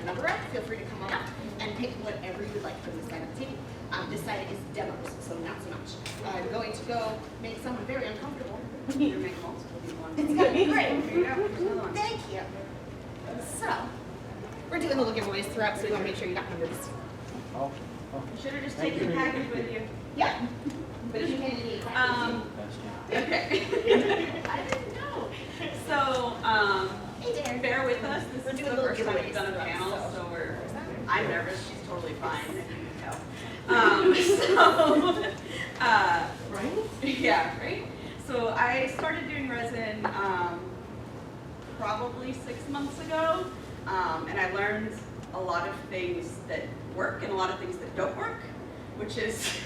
your number up, feel free to come on up and pick whatever you would like from this side of the table. This side is demos, so not so much. I'm going to go make someone very uncomfortable. You're going to make multiple people uncomfortable. It's going to be great. Here you go. Here's another one. Thank you. So, we're doing little giveaways throughout, so we want to make sure you got numbers. Oh. You should have just taken the package with you. Yeah. But you can need Okay. I didn't know. So, Hey, Darren. bear with us. This We're is the doing little first time we've done a giveaways, panel, so- so I'm nervous. She's totally fine, if you can tell. Right? Yeah, right? So I started doing resin probably 6 months ago, and I learned a lot of things that work and a lot of things that don't work, which is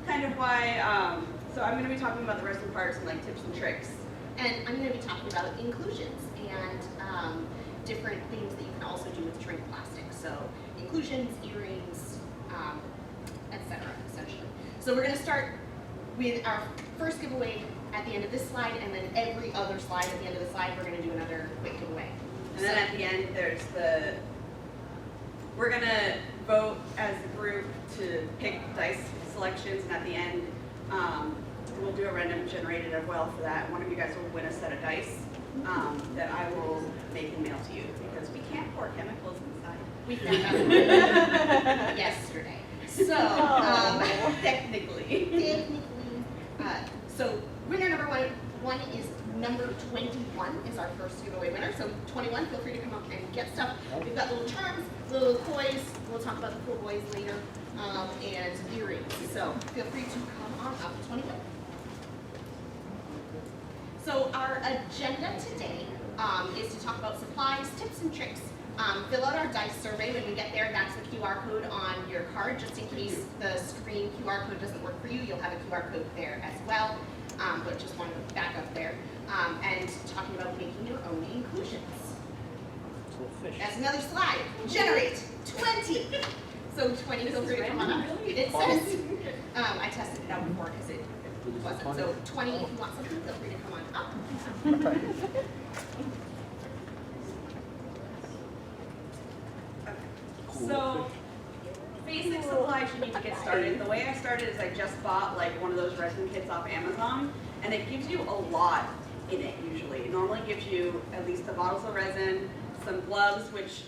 kind of why, so I'm going to be talking about the resin parts and like tips and tricks. And I'm going to be talking about inclusions and different things that you can also do with shrink plastic. So inclusions, earrings, etc. essentially. So we're going to start with our first giveaway at the end of this slide, and then every other slide at the end of the slide, we're going to do another quick giveaway. And then at the end, there's we're going to vote as a group to pick dice selections, and at the end, we'll do a random generated as well for that. One of you guys will win a set of dice that I will make and mail to you, because we can't pour chemicals inside. We found out yesterday. So, Technically. So winner number one is number 21 is our first giveaway winner. So 21, feel free to come up and get stuff. We've got little charms, little toys. We'll talk about the cool boys later, and earrings. So feel free to come on up, 21. So our agenda today is to talk about supplies, tips, and tricks. Fill out our dice survey. When we get there, that's the QR code on your card. Just in case the screen QR code doesn't work for you, you'll have a QR code there as well. But just want to back up there. And talking about making your own inclusions. That's another slide. Generate 20. So 20, feel free to come on up. It says, I tested it out before because it wasn't. So 20, if you want something, feel free to come on up. So, basic supplies you need to get started. The way I started is I just bought like one of those resin kits off Amazon, and it gives you a lot in it usually. It normally gives you at least the bottles of resin, some gloves, which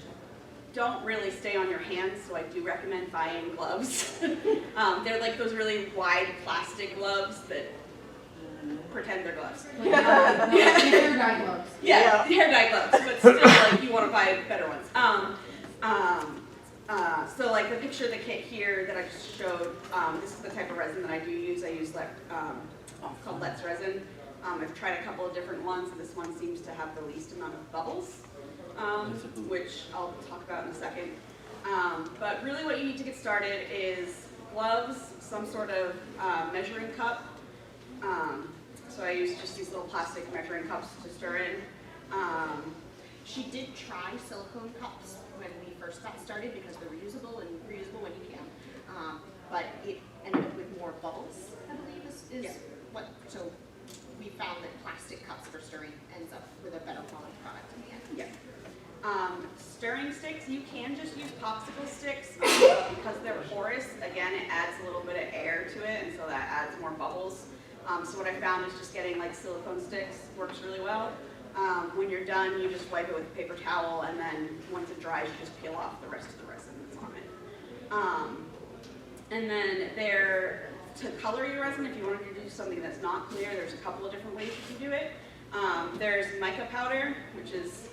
don't really stay on your hands, so I do recommend buying gloves. They're like those really wide plastic gloves that pretend they're gloves. Hair dye gloves. Yeah, hair dye gloves, but still, like, you want to buy better ones. So like the picture of the kit here that I just showed, this is the type of resin that I do use. I use called Let's Resin. I've tried a couple of different ones. This one seems to have the least amount of bubbles, which I'll talk about in a second. But really what you need to get started is gloves, some sort of measuring cup. So I use just these little plastic measuring cups to stir in. She did try silicone cups when we first got started because they're reusable and reusable when you can. But it ended up with more bubbles, I believe is what, so we found that plastic cups for stirring ends up with a better quality product in the end. Yeah. Stirring sticks, you can just use popsicle sticks because they're porous. Again, it adds a little bit of air to it, and so that adds more bubbles. So what I found is just getting like silicone sticks works really well. When you're done, you just wipe it with a paper towel, and then once it dries, you just peel off the rest of the resin that's on it. And then to color your resin, if you wanted to do something that's not clear, there's a couple of different ways you can do it. There's mica powder, which is,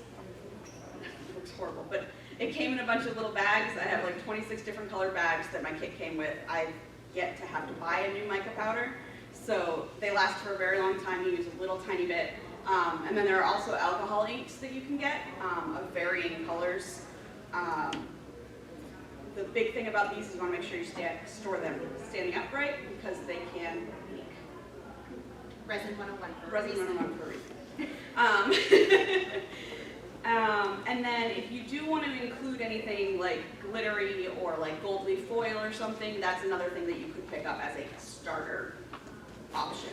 it looks horrible, but it came in a bunch of little bags. I have like 26 different colored bags that my kit came with. I've yet to have to buy a new mica powder. So they last for a very long time. You use a little tiny bit. And then there are also alcohol inks that you can get of varying colors. The big thing about these is you want to make sure you store them standing upright because they can leak. Resin 101 for Resin 101 for a reason. And then if you do want to include anything like glittery or like gold leaf foil or something, that's another thing that you could pick up as a starter option.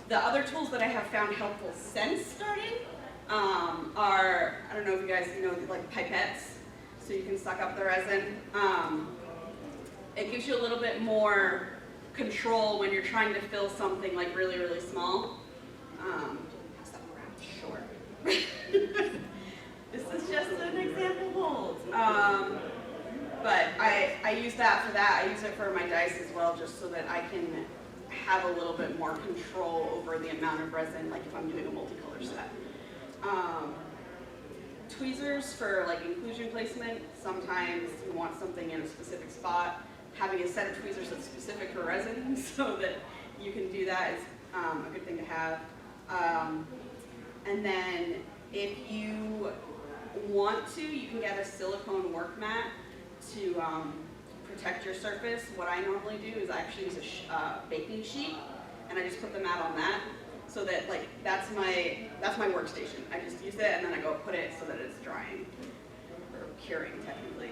The other tools that I have found helpful since starting are, I don't know if you guys know, like pipettes. so you can suck up the resin. It gives you a little bit more control when you're trying to fill something like really, really small. Pass that one around. Sure. This is just an example mold. But I use that for that. I use it for my dice as well, just so that I can have a little bit more control over the amount of resin, like if I'm doing a multicolor set. Tweezers for like inclusion placement. Sometimes you want something in a specific spot. Having a set of tweezers that's specific for resin so that you can do that is a good thing to have. And then if you want to, you can get a silicone work mat to protect your surface. What I normally do is I actually use a baking sheet, and I just put the mat on that, so that like that's my workstation. I just use it and then I go put it so that it's drying or curing technically.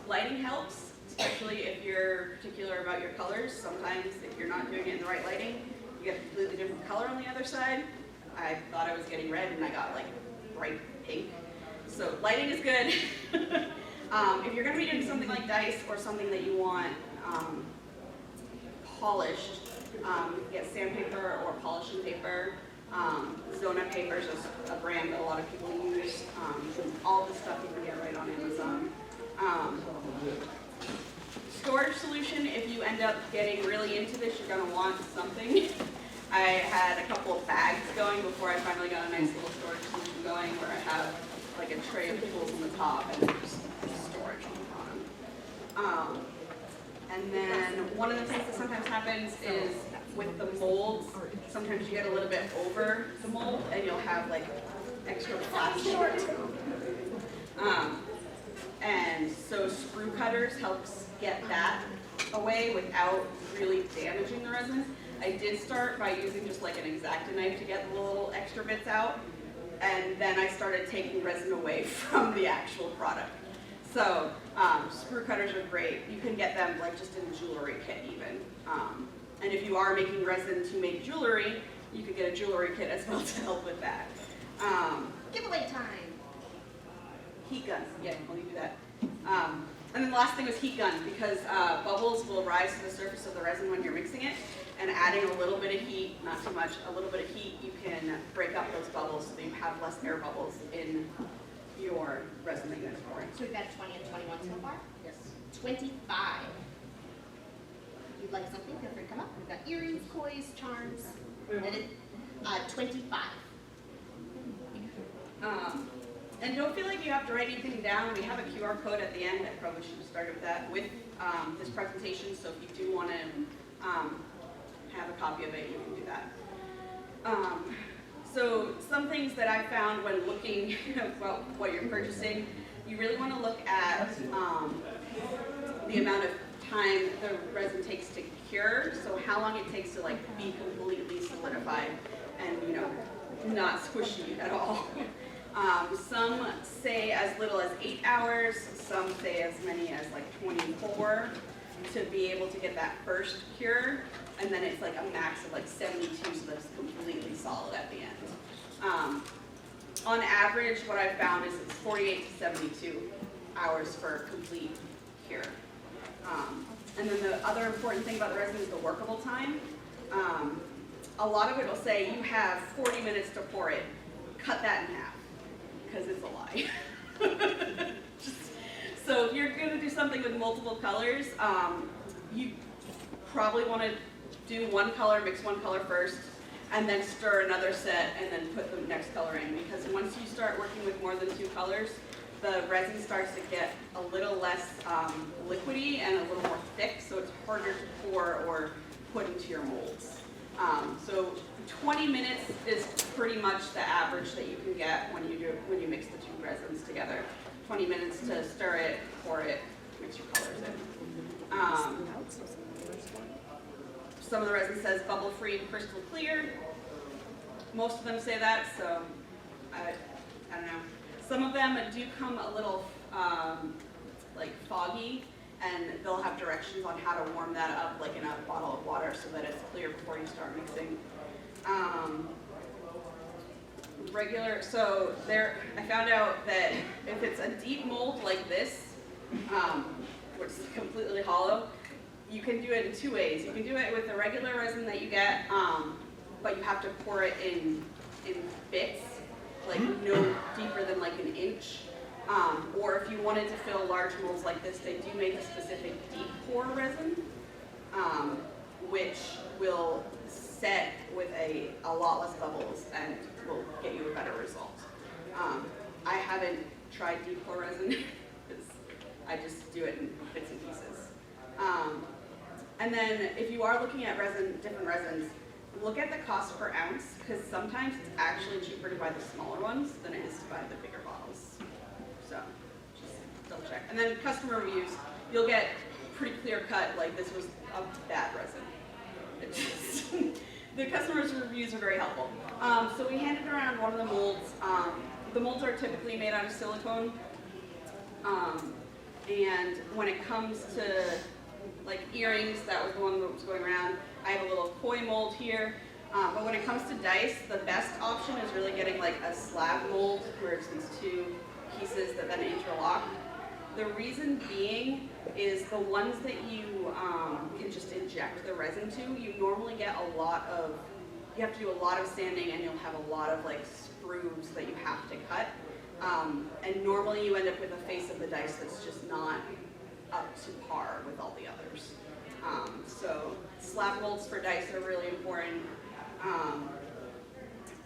Lighting helps, especially if you're particular about your colors. Sometimes if you're not doing it in the right lighting, you get a completely different color on the other side. I thought I was getting red and I got like bright pink. So lighting is good. If you're going to be doing something like dice or something that you want polished, you can get sandpaper or polishing paper. Zona paper is a brand that a lot of people use. All the stuff you can get right on Amazon. Storage solution, if you end up getting really into this, you're going to want something. I had a couple of bags going before I finally got a nice little storage solution going where I have like a tray of tools on the top and just storage on the bottom. And then one of the things that sometimes happens is with the molds, sometimes you get a little bit over the mold and you'll have like extra plastic. And so screw cutters helps get that away without really damaging the resin. I did start by using just like an X-Acto knife to get the little extra bits out, and then I started taking resin away from the actual product. So screw cutters are great. You can get them like just in a jewelry kit even. And if you are making resin to make jewelry, you could get a jewelry kit as well to help with that. Giveaway time. Heat guns, yeah, I'll do that. And then the last thing was heat gun, because bubbles will rise to the surface of the resin when you're mixing it, and adding a little bit of heat, not too much, a little bit of heat, you can break up those bubbles so that you have less air bubbles in your resin that you're pouring. So we've got 20 and 21 so far? Yes. 25. If you'd like something, feel free to come up. We've got earrings, coys, charms. And 25. And don't feel like you have to write anything down. We have a QR code at the end. I probably should have started with that with this presentation. So if you do want to have a copy of it, you can do that. So some things that I found when looking about what you're purchasing, you really want to look at the amount of time the resin takes to cure. So how long it takes to like be completely solidified and not squishy at all. Some say as little as 8 hours, some say as many as like 24 to be able to get that first cure, and then it's like a max of like 72, so that's completely solid at the end. On average, what I've found is it's 48 to 72 hours for complete cure. And then the other important thing about the resin is the workable time. A lot of it will say you have 40 minutes to pour it. Cut that in half, because it's a lie. So if you're going to do something with multiple colors, you probably want to do one color, mix one color first, and then stir another set, and then put the next color in. Because once you start working with more than 2 colors, the resin starts to get a little less liquidy and a little more thick, so it's harder to pour or put into your molds. So 20 minutes is pretty much the average that you can get when you mix the 2 resins together. 20 minutes to stir it, pour it, mix your colors in. Some of the resin says bubble-free, crystal clear. Most of them say that, so I don't know. Some of them do come a little like foggy, and they'll have directions on how to warm that up, like in a bottle of water, so that it's clear before you start mixing. regular, so there, I found out that if it's a deep mold like this, which is completely hollow, you can do it in 2 ways. You can do it with the regular resin that you get, but you have to pour it in bits, like no deeper than like an inch. Or if you wanted to fill large molds like this, they do make a specific deep pour resin, which will set with a lot less bubbles and will get you a better result. I haven't tried deep pour resin because I just do it in bits and pieces. And then if you are looking at different resins, look at the cost per ounce, because sometimes it's actually cheaper to buy the smaller ones than it is to buy the bigger bottles. So just double check. And then customer reviews, you'll get pretty clear cut, like this was a bad resin. The customers' reviews are very helpful. So we handed around one of the molds. The molds are typically made out of silicone. And when it comes to like earrings, that was the one that was going around. I have a little koi mold here. But when it comes to dice, the best option is really getting like a slab mold where it's these 2 pieces that then interlock. The reason being is the ones that you can just inject the resin to, you normally get you have to do a lot of sanding and you'll have a lot of like sprues that you have to cut. And normally you end up with a face of the dice that's just not up to par with all the others. So slab molds for dice are really important.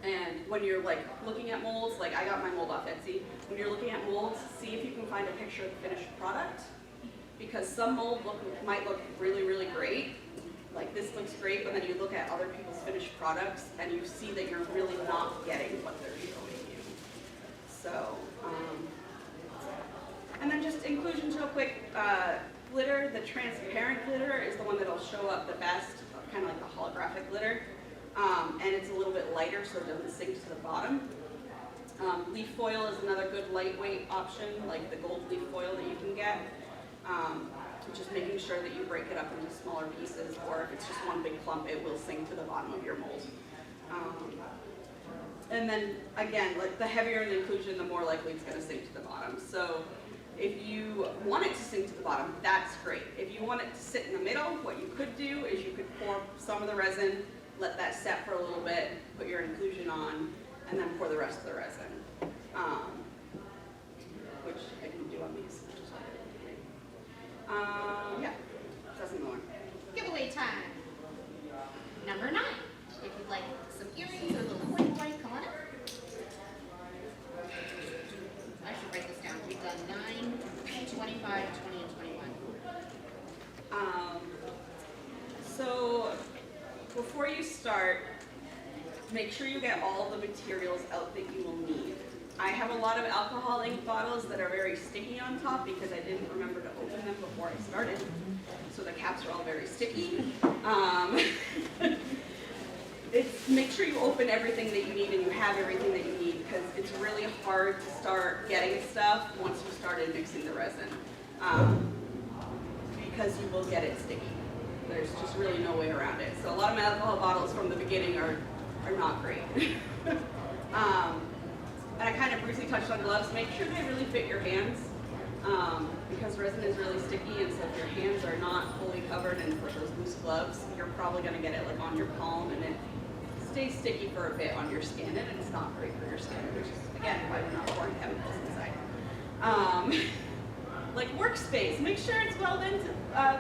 And when you're like looking at molds, like I got my mold off Etsy, when you're looking at molds, see if you can find a picture of the finished product. Because some mold might look really, really great. Like this looks great, but then you look at other people's finished products and you see that you're really not getting what they're showing you. So, and then just inclusions real quick. Glitter, the transparent glitter is the one that'll show up the best, kind of like the holographic glitter. And it's a little bit lighter so it doesn't sink to the bottom. Leaf foil is another good lightweight option, like the gold leaf foil that you can get. Just making sure that you break it up into smaller pieces, or if it's just one big clump, it will sink to the bottom of your mold. And then again, like the heavier the inclusion, the more likely it's going to sink to the bottom. So if you want it to sink to the bottom, that's great. If you want it to sit in the middle, what you could do is you could pour some of the resin, let that set for a little bit, put your inclusion on, and then pour the rest of the resin, which I can do on these. Yeah, that's another one. Giveaway time. Number 9. If you'd like some earrings or a little koi, come on up. I should write this down. We've done 9, 25, 20, and 21. So before you start, make sure you get all the materials out that you will need. I have a lot of alcohol ink bottles that are very sticky on top because I didn't remember to open them before I started. So the caps are all very sticky. Make sure you open everything that you need and you have everything that you need, because it's really hard to start getting stuff once you started mixing the resin. Because you will get it sticky. There's just really no way around it. So a lot of my alcohol bottles from the beginning are not great. And I kind of briefly touched on gloves. Make sure they really fit your hands, because resin is really sticky, and so if your hands are not fully covered and for those loose gloves, you're probably going to get it like on your palm, and it stays sticky for a bit on your skin, and it's not great for your skin, which is, again, why we're not pouring chemicals inside. Like workspace, make sure it's well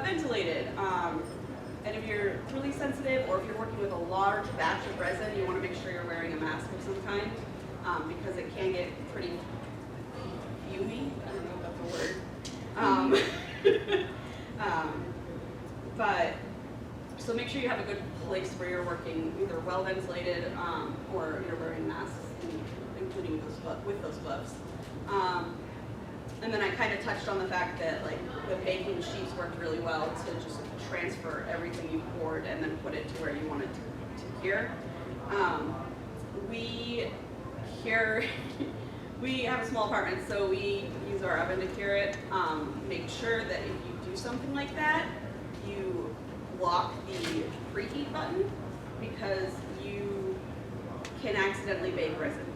ventilated. And if you're really sensitive, or if you're working with a large batch of resin, you want to make sure you're wearing a mask of some kind. Because it can get pretty fumy. I don't know if that's a word. But so make sure you have a good place where you're working, either well ventilated, or you're wearing masks, including with those gloves. And then I kind of touched on the fact that like the baking sheets worked really well to just transfer everything you poured and then put it to where you want it to cure. We have a small apartment, so we use our oven to cure it. Make sure that if you do something like that, you lock the preheat button, because you can accidentally bake resin.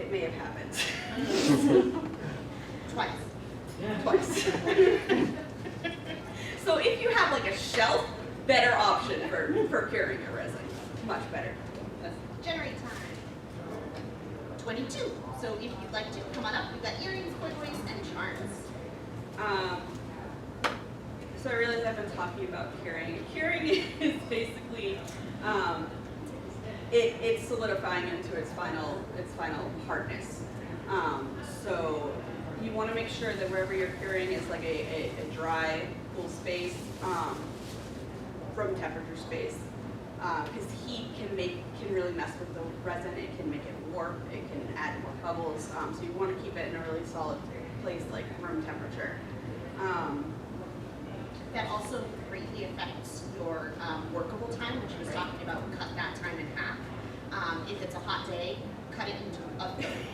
it may have happened. Twice. Twice. So if you have like a shelf, better option for curing your resin. Much better. Generate time. 22. So if you'd like to, come on up. We've got earrings, colorways, and charms. So I realize I've been talking about curing. Curing is basically it's solidifying into its final hardness. So you want to make sure that wherever you're curing is like a dry, cool space, room temperature space, because heat can really mess with the resin. It can make it warp. It can add more bubbles. So you want to keep it in a really solid place like room temperature. That also greatly affects your workable time, which I was talking about. Cut that time in half. If it's a hot day, cut it into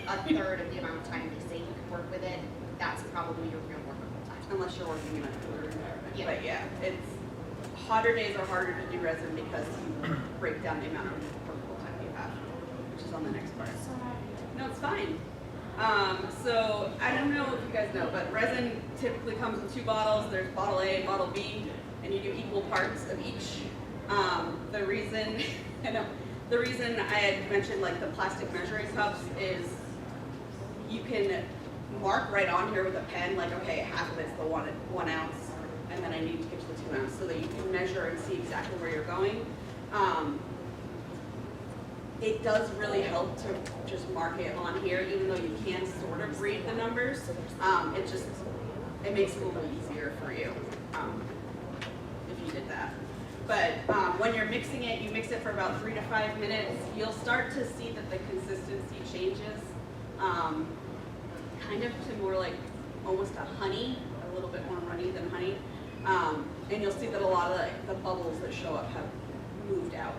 a third of the amount of time they say you can work with it. That's probably your real workable time. Unless you're working in a cooler environment. Yeah. But yeah, it's hotter days are harder to do resin because you break down the amount of workable time you have, which is on the next part. No, it's fine. So I don't know if you guys know, but resin typically comes in 2 bottles. There's bottle A, bottle B, and you do equal parts of each. The reason I had mentioned like the plastic measuring cups is you can mark right on here with a pen, like, okay, half of it's the 1 ounce, and then I need to get to the 2 ounce, so that you can measure and see exactly where you're going. It does really help to just mark it on here, even though you can sort of read the numbers. It makes it a little easier for you if you did that. But when you're mixing it, you mix it for about 3 to 5 minutes. You'll start to see that the consistency changes, kind of to more like almost a honey, a little bit more runny than honey. And you'll see that a lot of the bubbles that show up have moved out.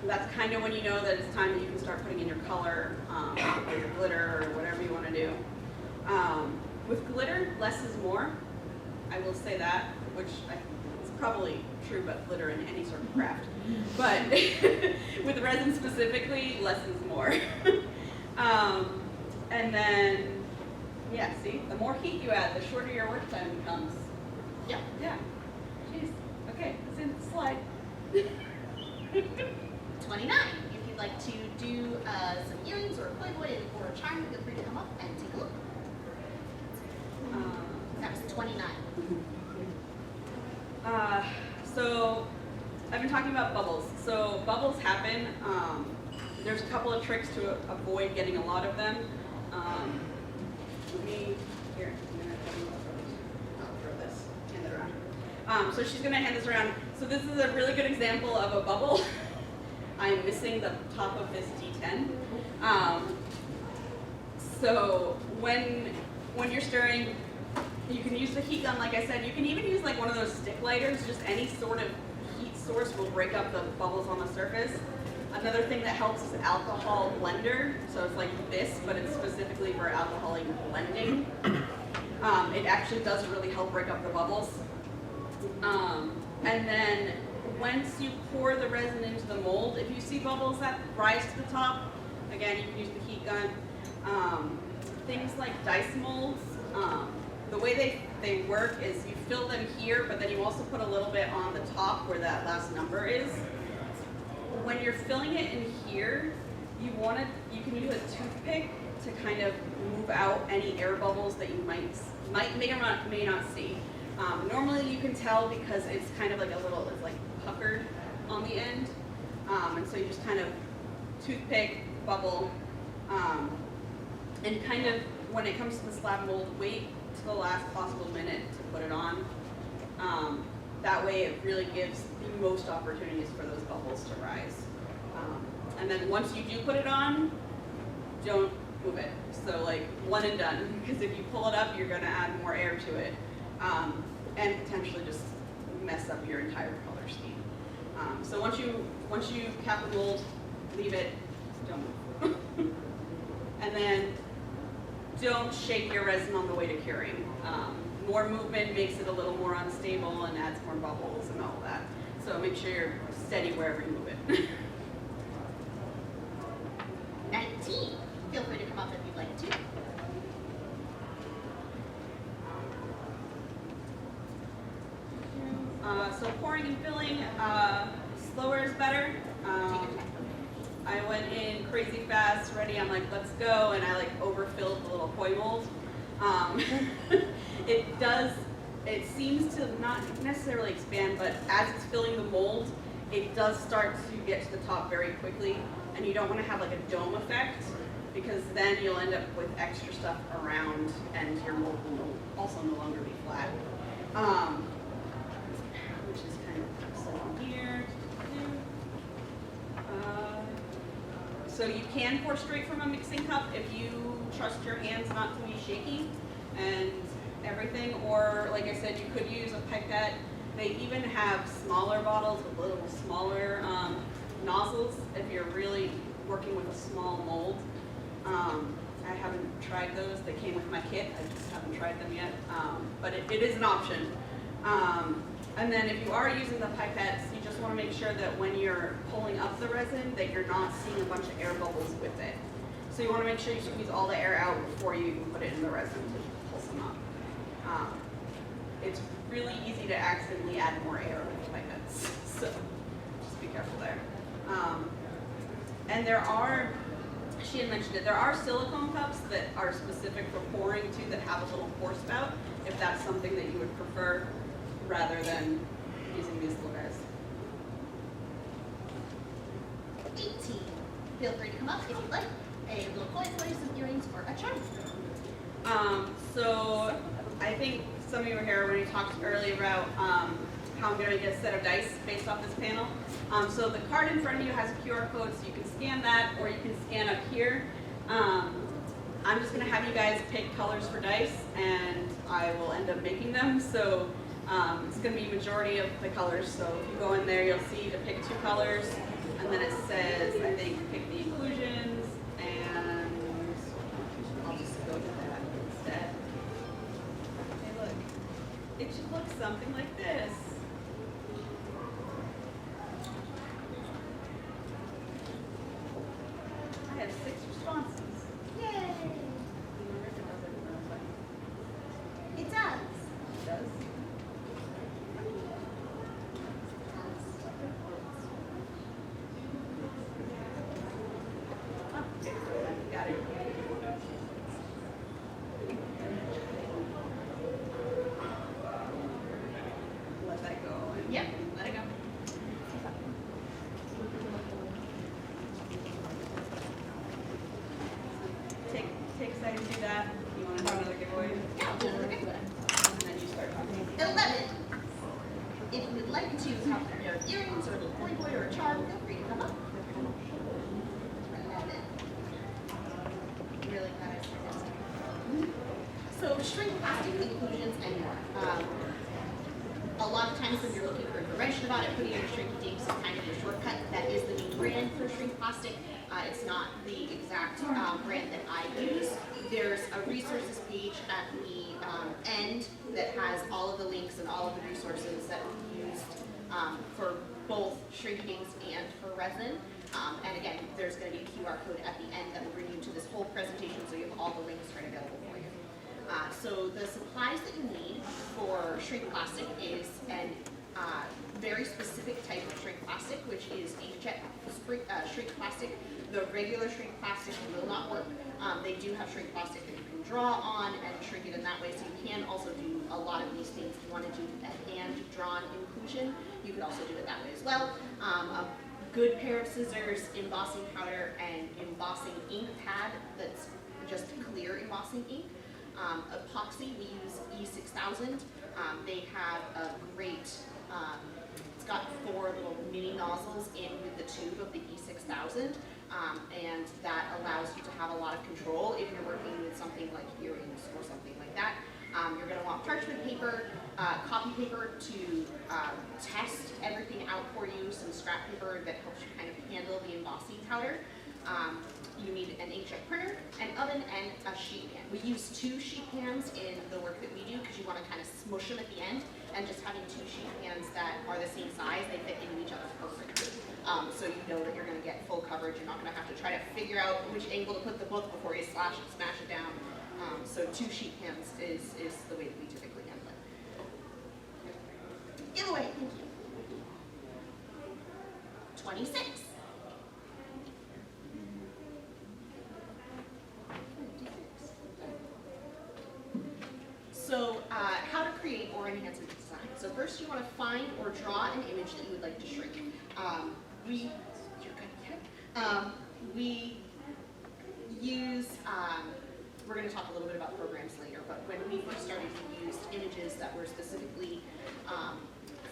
That's kind of when you know that it's time that you can start putting in your color or your glitter or whatever you want to do. With glitter, less is more. I will say that, which is probably true about glitter in any sort of craft. But with resin specifically, less is more. And then, yeah, see, the more heat you add, the shorter your work time becomes. Yep. Yeah. Jeez. Okay, let's in the slide. 29. If you'd like to do some earrings or a playboy or a charm, feel free to come up and take a look. That was 29. So I've been talking about bubbles. So bubbles happen. There's a couple of tricks to avoid getting a lot of them. Here, I'm gonna throw this, hand it around. So she's gonna hand this around. So this is a really good example of a bubble. I'm missing the top of this D10. So when you're stirring, you can use the heat gun, like I said. You can even use like one of those stick lighters. Just any sort of heat source will break up the bubbles on the surface. Another thing that helps is alcohol blender. So it's like this, but it's specifically for alcohol blending. It actually does really help break up the bubbles. And then once you pour the resin into the mold, if you see bubbles that rise to the top, again, you can use the heat gun. Things like dice molds, the way they work is you fill them here, but then you also put a little bit on the top where that last number is. When you're filling it in here, you can use a toothpick to kind of move out any air bubbles that you may or may not see. Normally you can tell because it's kind of like it's like puckered on the end. And so you just kind of toothpick, bubble, and kind of, when it comes to the slab mold, wait to the last possible minute to put it on. That way it really gives the most opportunities for those bubbles to rise. And then once you do put it on, don't move it. So like one and done, because if you pull it up, you're gonna add more air to it. And potentially just mess up your entire color scheme. So once you cap the mold, leave it, don't move. And then don't shake your resin on the way to curing. More movement makes it a little more unstable and adds more bubbles and all that. So make sure you're steady wherever you move it. 19. So pouring and filling, slower is better. I went in crazy fast, ready, I'm like, let's go, and I like overfilled the little koi mold. It seems to not necessarily expand, but as it's filling the mold, it does start to get to the top very quickly, and you don't want to have like a dome effect, because then you'll end up with extra stuff around, and your mold will also no longer be flat. Which is kind of set here. So you can pour straight from a mixing cup if you trust your hands not to be shaky and everything, or like I said, you could use a pipette. They even have smaller bottles with little smaller nozzles if you're really working with a small mold. I haven't tried those. They came with my kit. I just haven't tried them yet, but it is an option. And then if you are using the pipettes, you just want to make sure that when you're pulling up the resin that you're not seeing a bunch of air bubbles with it. So you want to make sure you squeeze all the air out before you even put it in the resin to pull some up. It's really easy to accidentally add more air with pipettes, so just be careful there. And there are, she had mentioned it, there are silicone cups that are specific for pouring too that have a little pour spout, if that's something that you would prefer, rather than using these little guys. 18. Feel free to come up if you'd like. A little coin, some earrings, or a charm. So I think some of you were here when we talked earlier about how I'm going to get a set of dice based off this panel. So the card in front of you has a QR code, so you can scan that, or you can scan up here. I'm just going to have you guys pick colors for dice, and I will end up making them. So it's going to be majority of the colors. So if you go in there, you'll see to pick 2 colors, and then it says, I think, pick the inclusions, and I'll just go to that instead. Hey, look. It should look something like this. I have 6 responses. Yay! I wonder if it does it real quick. It does. It does. Oh, okay, got it. Let that go. Yep, let it go. Take a second to do that. You want to do another giveaway? Yeah, we'll do another giveaway. And then you start talking. 11. If you would like to have a pair of earrings or a little playboy or a charm, feel free to come up. 11. Really glad I said that. So shrink plastic inclusions and more. A lot of times when you're looking for information about it, putting in a shrink tape is kind of a shortcut. That is the new brand for shrink plastic. It's not the exact brand that I use. There's a resources page at the end that has all of the links and all of the resources that we used for both shrinkings and for resin. And again, there's going to be a QR code at the end that will bring you to this whole presentation, so you have all the links right available for you. So the supplies that you need for shrink plastic is a very specific type of shrink plastic, which is inkjet shrink plastic. The regular shrink plastic will not work. They do have shrink plastic that you can draw on and shrink it in that way, so you can also do a lot of these things. If you want to do a hand-drawn inclusion, you could also do it that way as well. A good pair of scissors, embossing powder, and embossing ink pad that's just clear embossing ink. Epoxy, we use E6000. They have a great, it's got 4 little mini nozzles in with the tube of the E6000, and that allows you to have a lot of control if you're working with something like earrings or something like that. You're going to want parchment paper, copy paper to test everything out for you, some scrap paper that helps you kind of handle the embossing powder. You need an inkjet printer, an oven, and a sheet pan. We use 2 sheet pans in the work that we do because you want to kind of smush them at the end, and just having 2 sheet pans that are the same size, they fit into each other perfectly. So you know that you're going to get full coverage. You're not going to have to try to figure out which angle to put the book before you smash it down. So 2 sheet pans is the way that we typically handle it. Giveaway, thank you. 26. So how to create or enhance a design. So first you want to find or draw an image that you would like to shrink. We use, we're going to talk a little bit about programs later, but when we first started, we used images that were specifically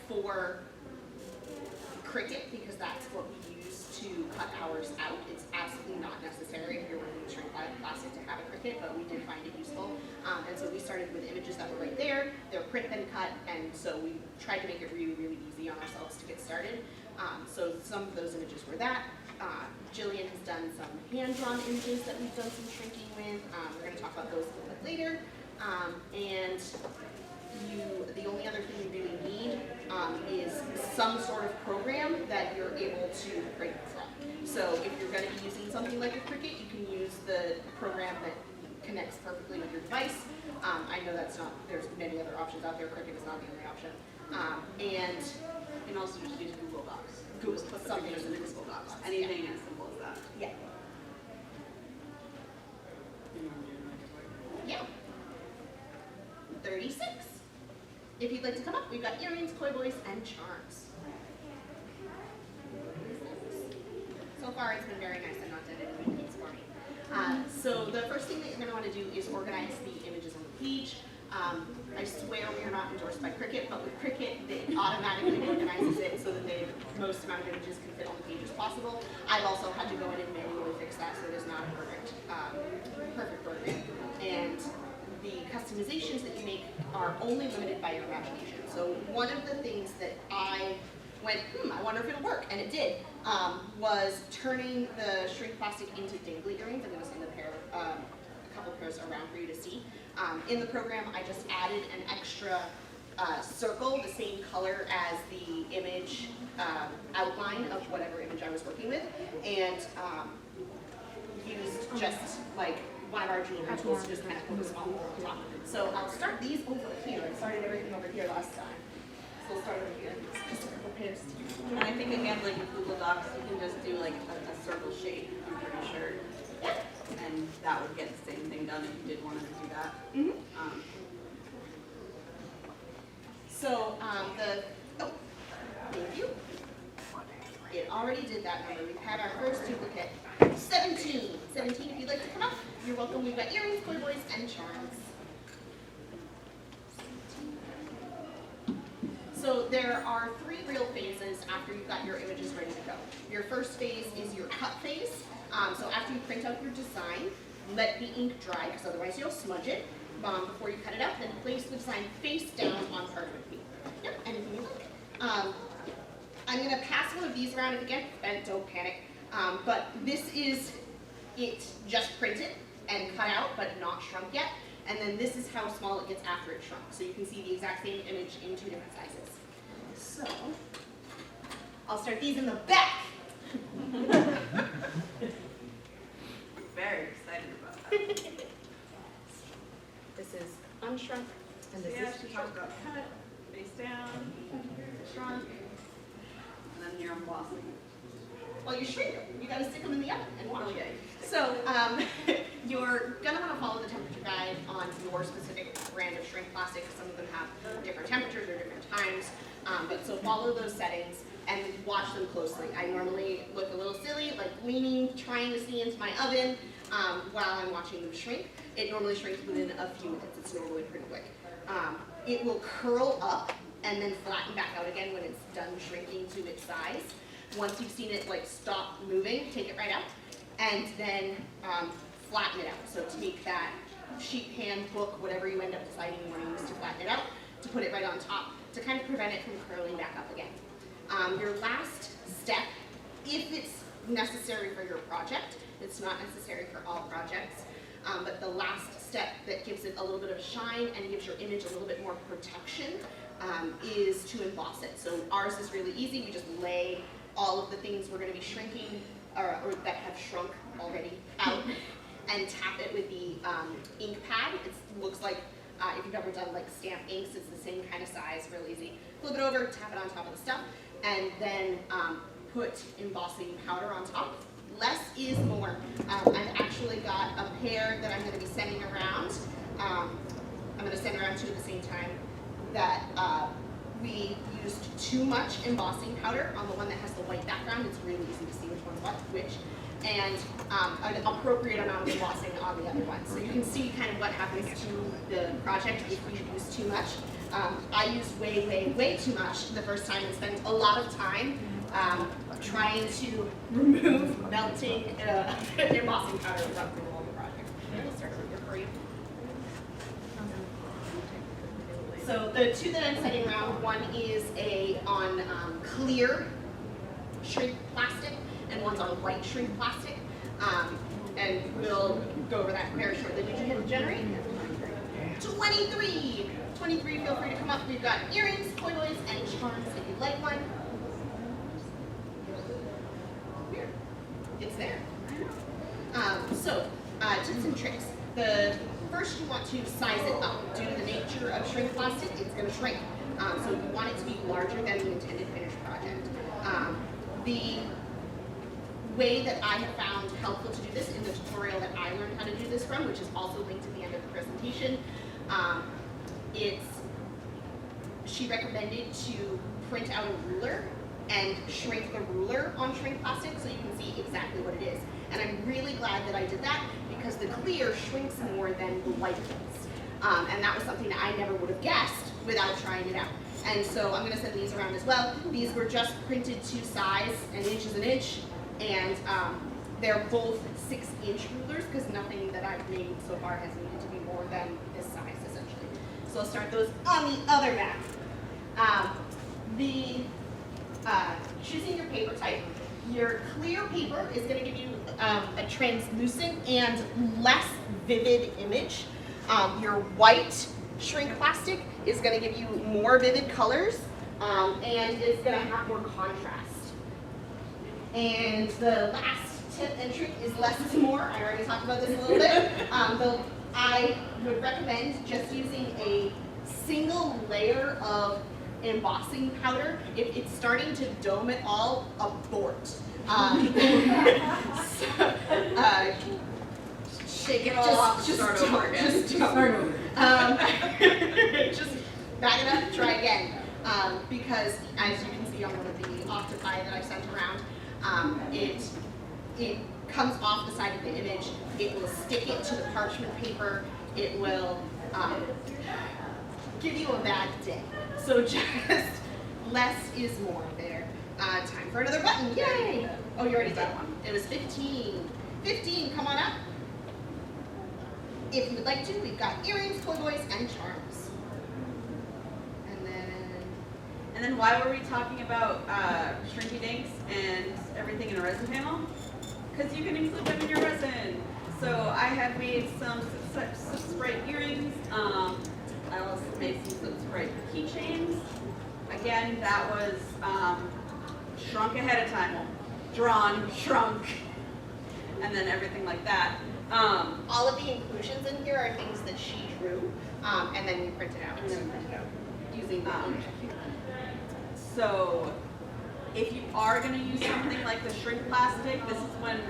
for Cricut, because that's what we use to cut ours out. It's absolutely not necessary if you're working with shrink plastic to have a Cricut, but we did find it useful. And so we started with images that were right there. They're print and cut, and so we tried to make it really, really easy on ourselves to get started. So some of those images were that. Jillian has done some hand-drawn images that we've done some shrinking with. We're going to talk about those a little bit later. And the only other thing you really need is some sort of program that you're able to print from. So if you're going to be using something like a Cricut, you can use the program that connects perfectly with your device. I know that's not, there's many other options out there. Cricut is not the only option. And You can also just use Google Docs. Google, Just put the something pictures in in Google Docs. Docs, Anything as simple as that. yeah. Yeah. 36. If you'd like to come up, we've got earrings, koi boys, and charms. So far, it's been very nice and not done any things for me. So the first thing that you're going to want to do is organize the images on the page. I swear we are not endorsed by Cricut, but with Cricut, it automatically organizes it so that the most amount of images can fit on the page as possible. I've also had to go in and manually fix that, so it is not a perfect program. And the customizations that you make are only limited by your imagination. So one of the things that I went, I wonder if it'll work, and it did, was turning the shrink plastic into dangly earrings. I'm going to send a couple pairs around for you to see. In the program, I just added an extra circle, the same color as the image outline of whatever image I was working with, and used just like one of our jewelry tools to just kind of put a small hole on top. So I'll start these over here. I started everything over here last time. So we'll start over here. Just a couple pairs. And I think again, like with Google Docs, you can just do like a circle shape, I'm pretty sure. Yeah. And that would get the same thing done if you did want to do that. Mm-hmm. So thank you. It already did that number. We've had our first duplicate. 17. 17, if you'd like to come up, you're welcome. We've got earrings, koi boys, and charms. So there are 3 real phases after you've got your images ready to go. Your first phase is your cut phase. So after you print out your design, let the ink dry, because otherwise you'll smudge it. Before you cut it out, then place the design face down on parchment paper. Yep, anything you like. I'm going to pass one of these around. If it gets bent, don't panic. But this is it just printed and cut out, but not shrunk yet. And then this is how small it gets after it's shrunk. So you can see the exact same image in 2 different sizes. So I'll start these in the back. Very excited about that. This is unshrunk, and So this yeah, is she shrunk. talked about cut, face down, shrunk, and then you're embossing. Well, you shrink them. You got to stick them in the oven and watch. Oh yeah. So you're going to want to follow the temperature guide on your specific brand of shrink plastic. Some of them have different temperatures or different times. But so follow those settings and watch them closely. I normally look a little silly, like leaning, trying to see into my oven while I'm watching them shrink. It normally shrinks within a few minutes. It's normally pretty quick. It will curl up and then flatten back out again when it's done shrinking to its size. Once you've seen it like stop moving, take it right out, and then flatten it out. So take that sheet pan, book, whatever you end up deciding you want to use to flatten it out, to put it right on top to kind of prevent it from curling back up again. Your last step, if it's necessary for your project, it's not necessary for all projects, but the last step that gives it a little bit of shine and gives your image a little bit more protection is to emboss it. So ours is really easy. We just lay all of the things we're going to be shrinking or that have shrunk already out and tap it with the ink pad. It looks like if you've ever done like stamp inks, it's the same kind of size, real easy. Flip it over, tap it on top of the stuff, and then put embossing powder on top. Less is more. I've actually got a pair that I'm going to be sending around. I'm going to send around two at the same time that we used too much embossing powder on the one that has the white background. It's really easy to see which one's what, which. And an appropriate amount of embossing on the other one. So you can see kind of what happens to the project if you use too much. I used way, way, way too much the first time and spent a lot of time trying to remove melting embossing powder from the whole project. We'll start over here for you. So the two that I'm setting around, one is on clear shrink plastic, and one's on white shrink plastic. And we'll go over that very shortly. Did you hit the generate? 23! 23, feel free to come up. We've got earrings, toys, and charms if you'd like one. Weird. It's there. So, tips and tricks. First you want to size it up. Due to the nature of shrink plastic, it's going to shrink. So you want it to be larger than the intended finished project. The way that I have found helpful to do this in the tutorial that I learned how to do this from, which is also linked at the end of the presentation, she recommended to print out a ruler and shrink the ruler on shrink plastic so you can see exactly what it is. And I'm really glad that I did that because the clear shrinks more than the white does. And that was something that I never would have guessed without trying it out. And so I'm going to send these around as well. These were just printed to size, an inch is an inch, and they're both 6-inch rulers because nothing that I've made so far has needed to be more than this size essentially. So I'll start those on the other map. Choosing your paper type. Your clear paper is going to give you a translucent and less vivid image. Your white shrink plastic is going to give you more vivid colors and it's going to have more contrast. And the last tip and trick is less is more. I already talked about this a little bit. I would recommend just using a single layer of embossing powder. If it's starting to dome at all, abort. Shake it all off, start over again. Just back it up, try again. Because as you can see on one of the octopi that I sent around, it comes off the side of the image. It will stick it to the parchment paper. It will give you a bad day. So just less is more there. Time for another button. Yay! Oh, you already did one. It was 15. 15, come on up. If you would like to, we've got earrings, toys, and charms. And then why were we talking about shrinky dinks and everything in a resin panel? Because you can include them in your resin. So I have made some Sprite earrings. I also made some Sprite keychains. Again, that was shrunk ahead of time. Well, drawn, shrunk, and then everything like that. All of the inclusions in here are things that she drew, and then we printed out. Using So if you are going to use something like the shrink plastic, this is when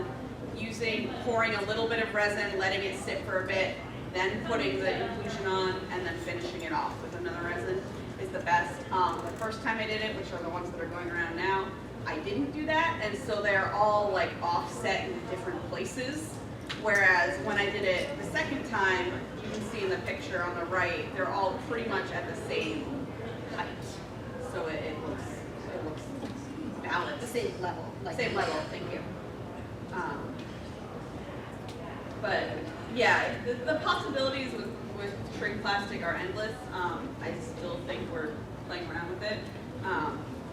pouring a little bit of resin, letting it sit for a bit, then putting the inclusion on, and then finishing it off with another resin is the best. The first time I did it, which are the ones that are going around now, I didn't do that, and so they're all like offset in different places. Whereas when I did it the second time, you can see in the picture on the right, they're all pretty much at the same height. So it looks balanced. The same level. Same level, thank you. But yeah, the possibilities with shrink plastic are endless. I still think we're playing around with it.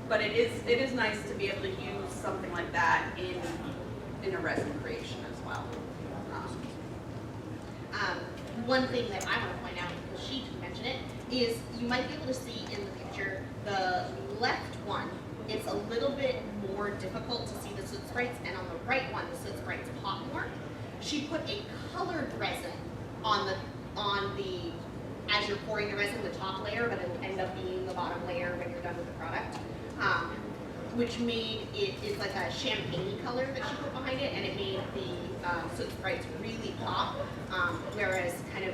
But it is nice to be able to use something like that in a resin creation as well. One thing that I want to point out, because she didn't mention it, is you might be able to see in the picture, the left one, it's a little bit more difficult to see the soot sprites, and on the right one, the soot sprites pop more. She put a colored resin on the, as you're pouring the resin, the top layer, but it'll end up being the bottom layer when you're done with the product. which made it's like a champagne color that she put behind it, and it made the Soot Sprites really pop, whereas kind of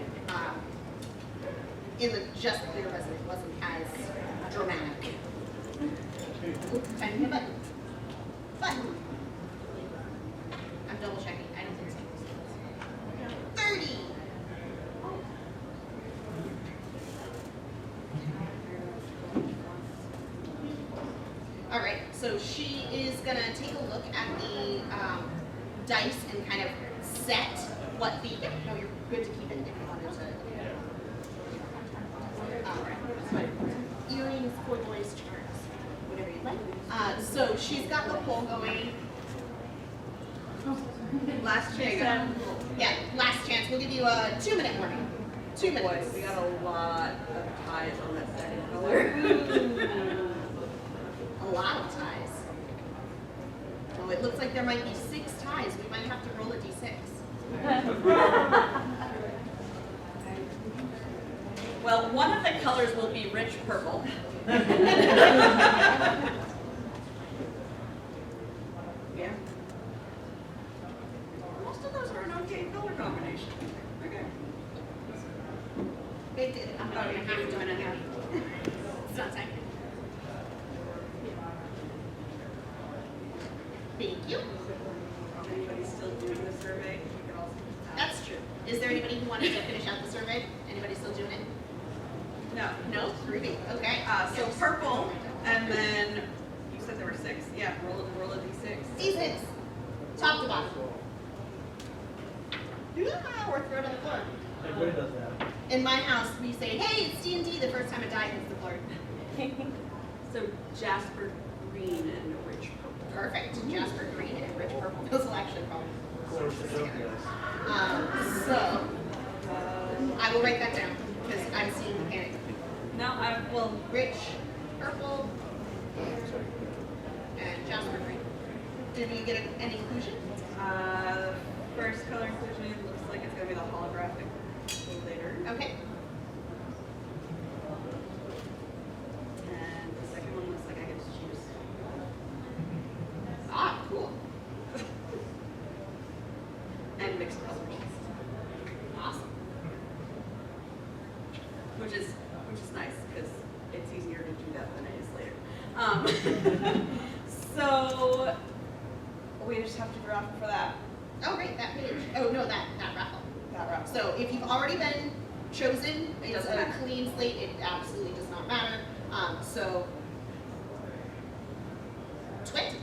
in the just clear resin it wasn't as dramatic. Ooh, time to hit button. Button. I'm double checking. I don't think so. 30. All right, so she is gonna take a look at the dice and kind of set what the, no, you're good to keep it if you wanted to. Earrings, for boys, charms, whatever you'd like. So she's got the poll going. Last chance. Yeah, last chance. We'll give you a 2-minute warning. 2 minutes. We got a lot of ties on that second color. A lot of ties. Oh, it looks like there might be 6 ties. We might have to roll a d6. Well, one of the colors will be rich purple. Yeah. Most of those are an okay color combination. Okay. They did. I'm not gonna have to do it now. It's not time. Thank you. Anybody's still doing the survey? You can also do that. That's true. Is there anybody who wanted to finish out the survey? Anybody still doing it? No. No? Ruby. Okay. So purple, and then you said there were 6. Yeah, roll a d6. D6. Top to bottom. Yeah, or throw it on the floor. Everybody does that. In my house, we say, "Hey, it's D&D." The first time a die hits the floor. So Jasper green and rich purple. Perfect. Jasper green and rich purple. Those will actually probably Source the together. guys. So I will write that down because I'm seeing the panic. No, I will. Rich purple and Jasper green. Did we get an inclusion? First color inclusion looks like it's gonna be the holographic later. Okay. And the second one looks like I get to choose. Ah, cool. And mixed colors. Awesome. Which is nice because it's easier to do that than it is later. So we just have to draw for that. Oh, right, that page. Oh, no, that raffle. That route. So if you've already been chosen, It it's doesn't a matter. clean slate. It absolutely does not matter. So 20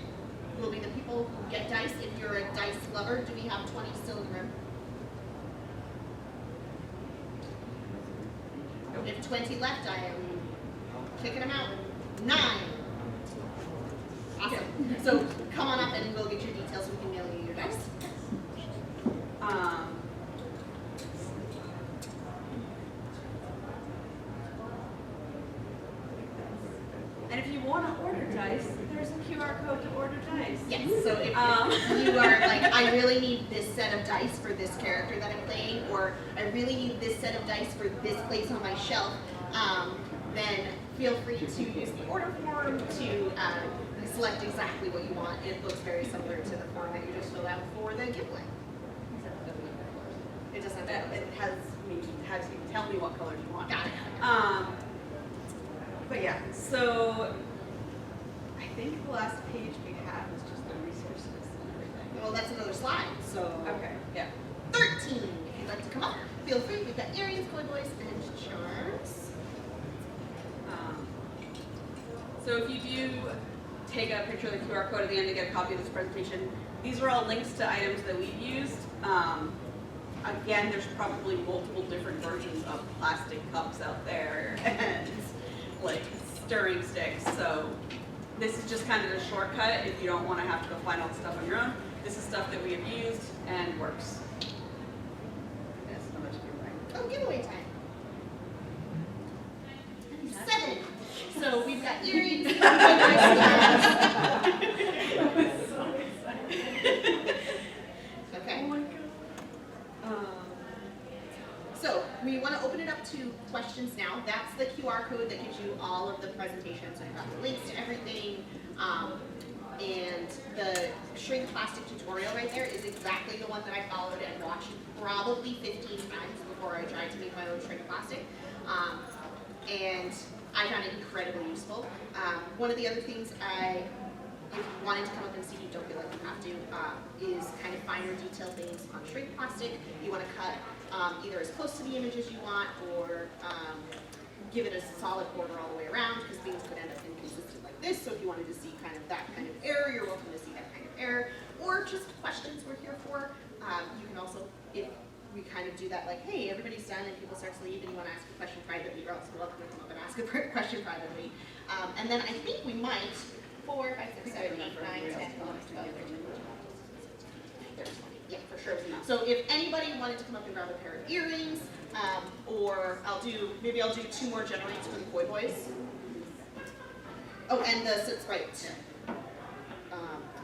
will be the people who get dice. If you're a dice lover, do we have 20 still in the room? We have 20 left. I am kicking them out. 9. Awesome. So come on up and we'll get your details. We can mail you your dice. And if you want to order dice, there's a QR code to order dice. Yes, so if you are like, I really need this set of dice for this character that I'm playing, or I really need this set of dice for this place on my shelf, then feel free to use the order form to select exactly what you want. It looks very similar to the form that you just filled out for the giveaway. It doesn't have It has you tell me what colors you want. Got it. But yeah, so I think the last page we had was just the resources and everything. Well, that's another slide, so. Okay, yeah. 13, if you'd like to come up, feel free. We've got earrings, koi boys, and charms. So if you do take a picture of the QR code at the end to get a copy of this presentation, these are all links to items that we've used. Again, there's probably multiple different versions of plastic cups out there and like stirring sticks. So this is just kind of a shortcut if you don't want to have to go find all the stuff on your own. This is stuff that we have used and works. Yes, how much do you write? Oh, giveaway time. 7. So we've got earrings, koi boys, charms. Okay. Oh my god. So we want to open it up to questions now. That's the QR code that gives you all of the presentations. I've got the links to everything. And the shrink plastic tutorial right there is exactly the one that I followed and watched probably 15 times before I tried to make my own shrink plastic. And I found it incredibly useful. One of the other things if you wanted to come up and see, you don't feel like you have to, is kind of finer detail things on shrink plastic. You want to cut either as close to the image as you want, or give it a solid border all the way around, because things could end up inconsistent like this. So if you wanted to see kind of that kind of error, you're welcome to see that kind of error. Or just questions we're here for. You can also, if we kind of do that, like, hey, everybody's done and people start to leave and you want to ask a question privately, you're also welcome to come up and ask a question privately. And then I think we might, 4, 5, 6, 7, 8, 9, 10, 11, 12, 13, 14, 15, 20. Yeah, for sure. So if anybody wanted to come up and grab a pair of earrings, or maybe I'll do 2 more generates for the Koi Boys. Oh, and the Soot Sprite.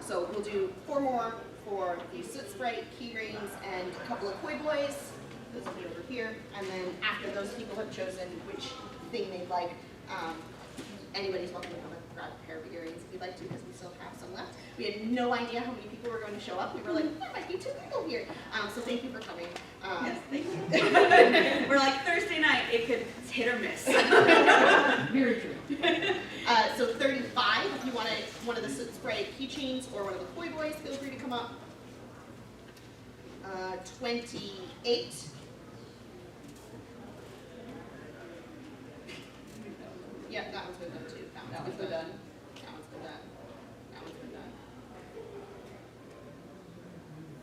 So we'll do 4 more for the Soot Sprite, key rings, and a couple of Koi Boys. Those will be over here. And then after those people have chosen which thing they'd like, anybody's welcome to come and grab a pair of earrings if you'd like to, because we still have some left. We had no idea how many people were going to show up. We were like, there might be 2 people here. So thank you for coming. Yes, thank you. We're like Thursday night, it's hit or miss. Very true. So 35, if you wanted one of the Soot Spray keychains or one of the Koi Boys, feel free to come up. 28. Yeah, that one's been done too. That one's been done. That one's been done. That one's been done.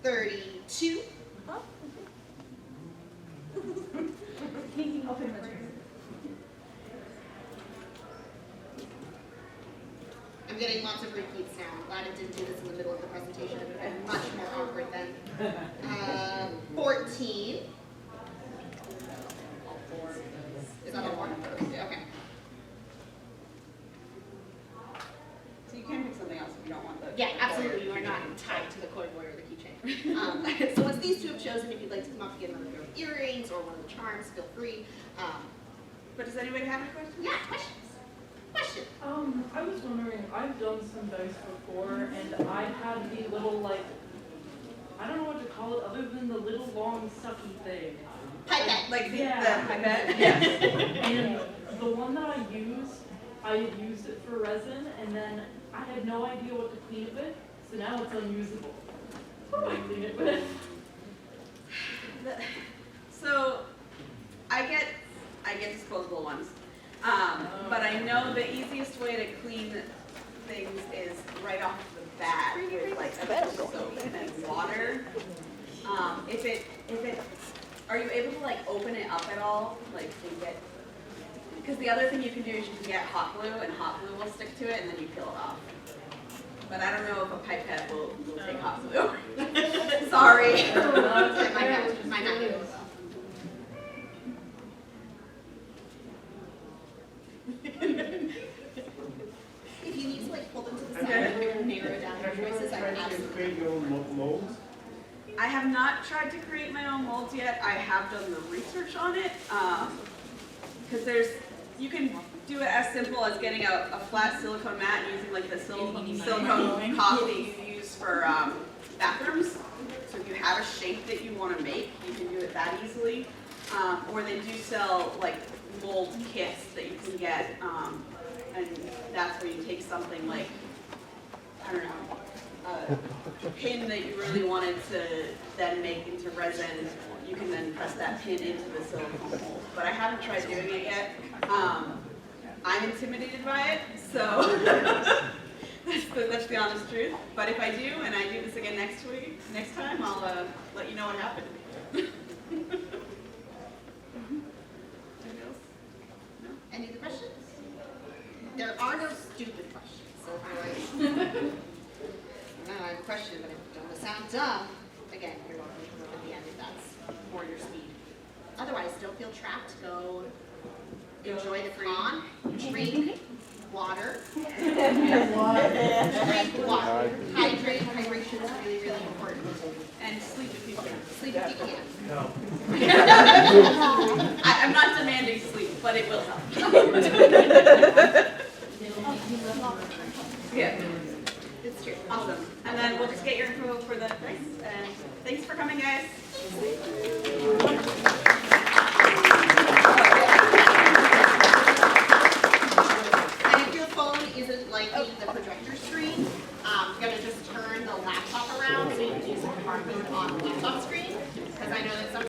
32. I'm getting lots of repeats now. I'm glad I didn't do this in the middle of the presentation. It would have been much more awkward then. 14. Is that all 4? Okay. So you can pick something else if you don't want the. Yeah, absolutely. You are not tied to the Koi Boy or the keychain. So once these 2 have chosen, if you'd like to come up and get another pair of earrings or one of the charms, feel free. But does anybody have any questions? Yeah, questions? Question. I was wondering, I've done some dice before, and I had the little, like, I don't know what to call it other than the little long sucky thing. Pipette. Like the Yeah. pipette? Yes. And the one that I had used it for resin, and then I had no idea what to clean it with, so now it's unusable. What do I clean it with? So I get disposable ones. But I know the easiest way to clean things is right off the bat with like a soap and water. Are you able to like open it up at all? Like because the other thing you can do is you can get hot glue, and hot glue will stick to it, and then you peel it off. But I don't know if a pipette will take hot glue. Sorry. My bad. If you need to like pull them to the side and narrow down your choices, I would absolutely. Create your own molds. I have not tried to create my own molds yet. I have done the research on it. Because you can do it as simple as getting a flat silicone mat and using like the silicone caulk that you use for bathrooms. So if you have a shape that you want to make, you can do it that easily. Or they do sell like mold kits that you can get, and that's where you take something like, I don't know, a pin that you really wanted to then make into resin. You can then press that pin into the silicone mold. But I haven't tried doing it yet. I'm intimidated by it, so that's the honest truth. But if I do, and I do this again next time, I'll let you know what happened. Any other questions? There are no stupid questions. So if you're like, no, I have a question, but I don't want to sound dumb, again, you're welcome to come up at the end if that's more your speed. Otherwise, don't feel trapped. Go enjoy the con, drink water. Drink water. Hydrate. Hydration is really, really important. And sleep if you can. Sleep if you can. No. but it will help. Yeah, it's true. Awesome. And then we'll just get your info for the price. And thanks for coming, guys. And if your phone isn't liking the projector screen, you're gonna just turn the laptop around so you can use the QR code on the laptop screen. Because I know that some